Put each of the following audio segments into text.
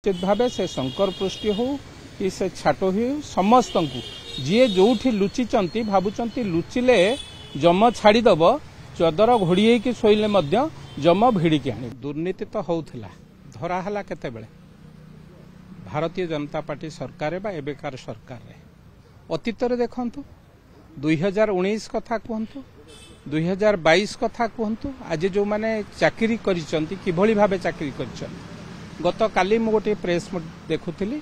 निश्चित भाव से शंकर पृष्टि हो कि से छाट हो समस्त को जी जो लुचिंट भावुंट लुचिले जम छाड़ीदब चदर घोड़ी की शोले जम भिड़िकी आनी दुर्नीति तो होता धराला केते बेले भारतीय जनता पार्टी सरकार बा एबेकार सरकार रे अतीत देखु 2019 कथा कहतु 2022 कथा कहतु आज जो माने चाकरी करिसंती किभली भाबे चाकरी करिसंती गत काली मु गोटे प्रेस देखुली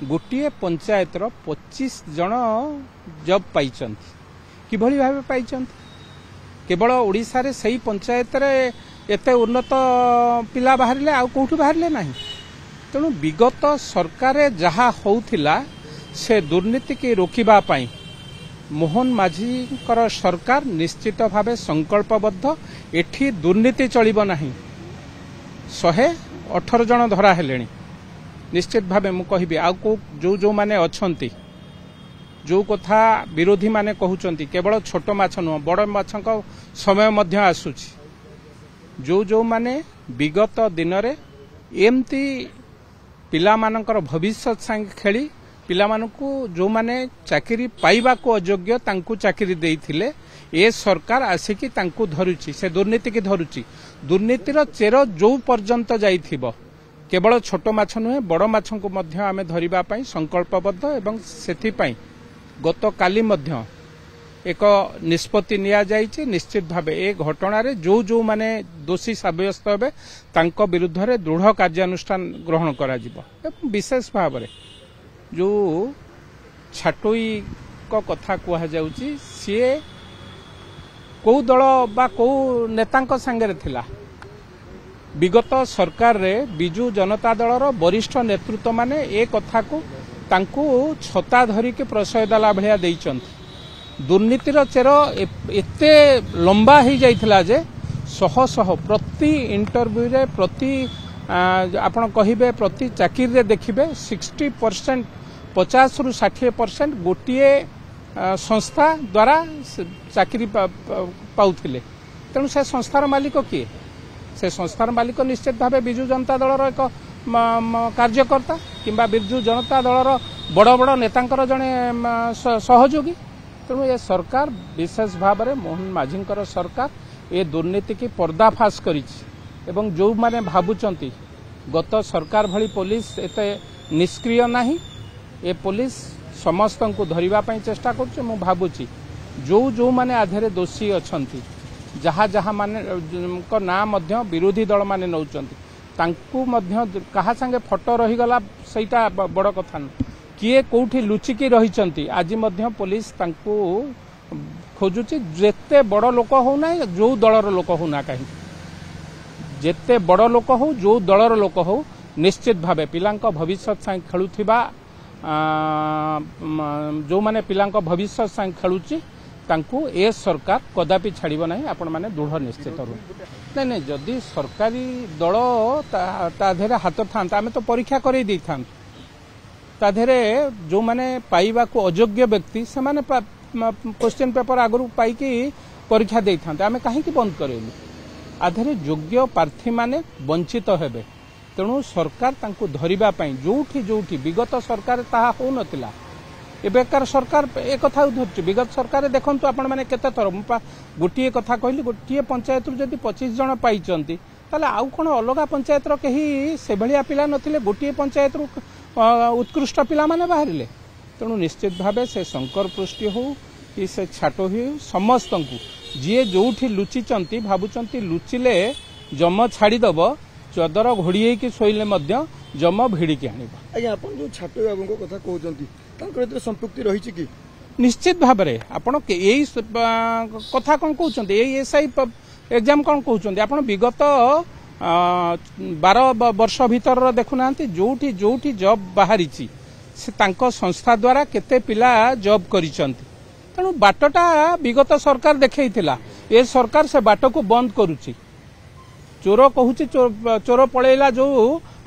गोटे पंचायत 25 जन जब पाइचंती किभली भाबे पाइचंती केवल ओडिशा रे सही पंचायत रे एते उन्नत पिला बाहरिले आ कोठु बाहरिले नाही तेणु विगत सरकार जहा होउथिला से दुर्नीति की रोकिबा पाई मोहन माझी सरकार निश्चित भावे संकल्पबद्ध एठी दुर्नीति चलिबो नाही 118 जन धरा हेलेनी निश्चित भावे मु कहिबी आ को जो माने अछंती जो कथा विरोधी माने कहउचंती केवल छोट माछ न बड़ माछक समय मध्य आसुची जो माने विगत दिन रे एमती पिला मानकर भविष्य संग खेली पिला मानकु जो माने चाकरी पाइबा को अयोग्य तांकु चाकरी देइथिले ए सरकार आसिकी तांकु धरुची से दुर्नीति की धरुची दुर्नीतिर चेर जो पर्यंत जाइथिबो केवल छोट माछ नुहे बड़ माछको मध्य आमे धरिबा पई संकल्पबद्ध एवं सेथि पई गत काली मध्य एक निष्पत्ति निया जाइछि निश्चित भावे ए घटना रे जो माने दोषी साब्यस्त हेबे तांको विरुद्ध रे दृढ़ कार्यानुष्ठान ग्रहण करा जिवो एवं विशेष भाव रे जो छाटोई को कथा कहा जाउछि सिए को दल बा को नेतांक संगे थिला विगत सरकार रे बिजू जनता दलर वरिष्ठ नेतृत्व माने ए कथा को तांकु छता धरी के प्रशय दला भलिया दैचंती दुर्नीतिर चेर एते लंबा ही जाइथिला जे शह शह प्रति इंटरव्यू रे प्रति आपण कहिबे प्रति चाकरी रे देखिबे 60% 50 रु 60% गोटिए संस्था द्वारा चाकरी पाउथिले तेणु से संस्थार मालिक किए से संस्थार मालिक निश्चित भावे बिजू जनता दलर एक कार्यकर्ता किंबा बिजू जनता दलर बड़ बड़ नेतांकर जने सहयोगी तेणु ये सरकार विशेष भाव में मोहन माझींकर सरकार ये दुर्नीति की पर्दाफाश करिछि एवं जो माने भाबुचंती गत सरकार भली पुलिस एते निष्क्रिय नाही ए पुलिस समस्त को धरिबा पई चेष्टा करछ मु भाबुची जो माने आधेरे दोषी अछंती जहा जहा माने को ना मध्य विरोधी दल माने नउचंती तांकु मध्य कहा संगे फोटो रही गला सेटा बड़ कथा न किए कोठी लुचिकी रहिचंती आज मध्य पुलिस तांकु खोजुची जेते बड़ लोक हो ना जो दलर लोक हो ना कहीं जेते बड़ लोक हो जो दलर लोक हो निश्चित भावे पिलांक भविष्य संग खेलुथिबा जो माने पिलांक भविष्य संग खेलुची तांकु ए सरकार कदापि छाड़िबो नाही आपण माने दृढ़ निश्चित रु नहीं जदि सरकारी दल ता धेरे हाथ थांता आमे तो परीक्षा करै दै थांत ता धेरे जो माने पाइबा को अयोग्य व्यक्ति से माने क्वेश्चन पेपर आगु पाई परीक्षा दे था आम कहीं बंद करेलु आधे योग्य प्रार्थी माने वंचित हेबे तेणु सरकार तांको धरिबा पई जोठी विगत सरकार ताहा हो नथिला एबेकार सरकार एक कथा धरछु विगत सरकार देखंतु आपण माने केते थर गोटिए कथा कहली गोटिए पंचायत जदि 25 जन पाइचंती ताले आउ कोन अलगा पंचायत रो केही से भलिया पिला नथिले गोटिए पंचायत रो उत्कृष्ट पिला माने बाहरिले तेणु निश्चित भावे से शंकर पृष्टि हो कि से छाट हो समस्त को जी जो लुचिंट भावुंट लुचिले जम छाड़ीदब चदर घोड़ी की शोले जम भिड़िकी आनी जो छाट बाबू कथा कहते संपृक्ति रही कि निश्चित भाव में आपड़ यही कथा कौन कहते एसआई एग्जाम कौन कहते आप विगत 12 वर्ष भीतर देखुना जोठी जॉब बाहरी से तांको संस्था द्वारा केते पिला जॉब करिसंती तेणु बाटटा विगत सरकार देखैथिला ए सरकार से बाट को बंद करुची चोर कहूची चोर पळेला जो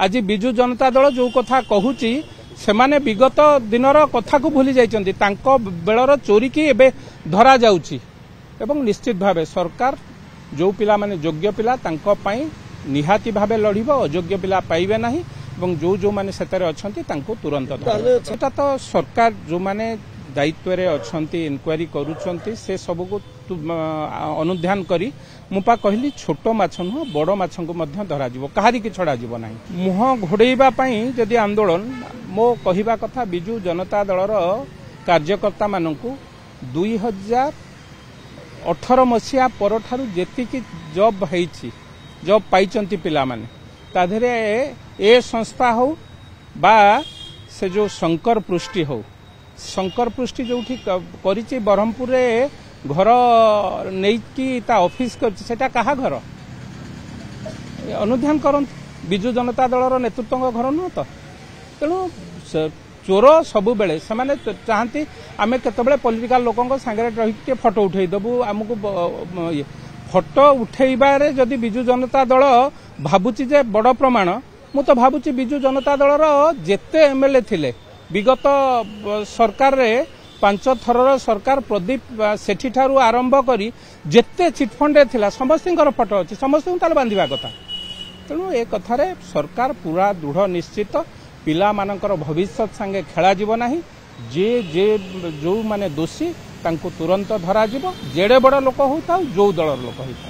आज बिजू जनता दल जो कथा कहूची से माने विगत दिनर कथा को भूली जाइचंती तांको बेलर चोरी की एबे धरा जाउची एवं निश्चित भावे सरकार जो पिला माने योग्य पिला तांको पई निहाती भावे लड़िबो अयोग्य पिला पाइबे नाही ଏବଂ जो मैंने तुरंत सेटा तो सरकार जो मैंने दायित्व अच्छी इनक्वारी करुँच से सबको अनुध्यान करी मुपा कहली छोट माछ नुह बड़ माछ को धरा कहारी की छड़ा ना मुह घोड़ाई जदि आंदोलन मो कहवा कथा बिजु जनता दलर कार्यकर्ता मानक 2018 मसीहा पर जेतिकी जॉब होईची जॉब पाइचंती पिला माने ताधरे ए संस्था हो बा से जो शंकर पृष्टि हो शंकर पृष्टि जो करिची ब्रह्मपुर रे घर नहीं ता ऑफिस करता कहा घर अनुध्यान करत बिजु जनता दलर नेतृत्व घर नुह तो तेणु चोर सबु बेले से माने चाहती आमे केतबेले पॉलिटिकल लोकों सांगे रही फोटो उठे देबू आमको फोटो उठेबारे जदि बिजु जनता दल भाबुची जे बड़ प्रमाण मु तो भाबुची बिजु जनता दलर जेते एमएलए थिले विगत सरकार रे 5 थरर सरकार प्रदीप सेठी ठारू आरंभ करी जेते चिटफंडे थिला समस्तिंकर फोटो अछि समस्त ताल बांधिबा कथा तेणु ए कथारे सरकार पूरा दृढ़ निश्चित पिला मानकर भविष्य संगे खेला जीव नाही जे जे जो माने दोषी तांको तुरंत धरा जीव जेड़े बड़ लोक होता जो दलर लोक होता।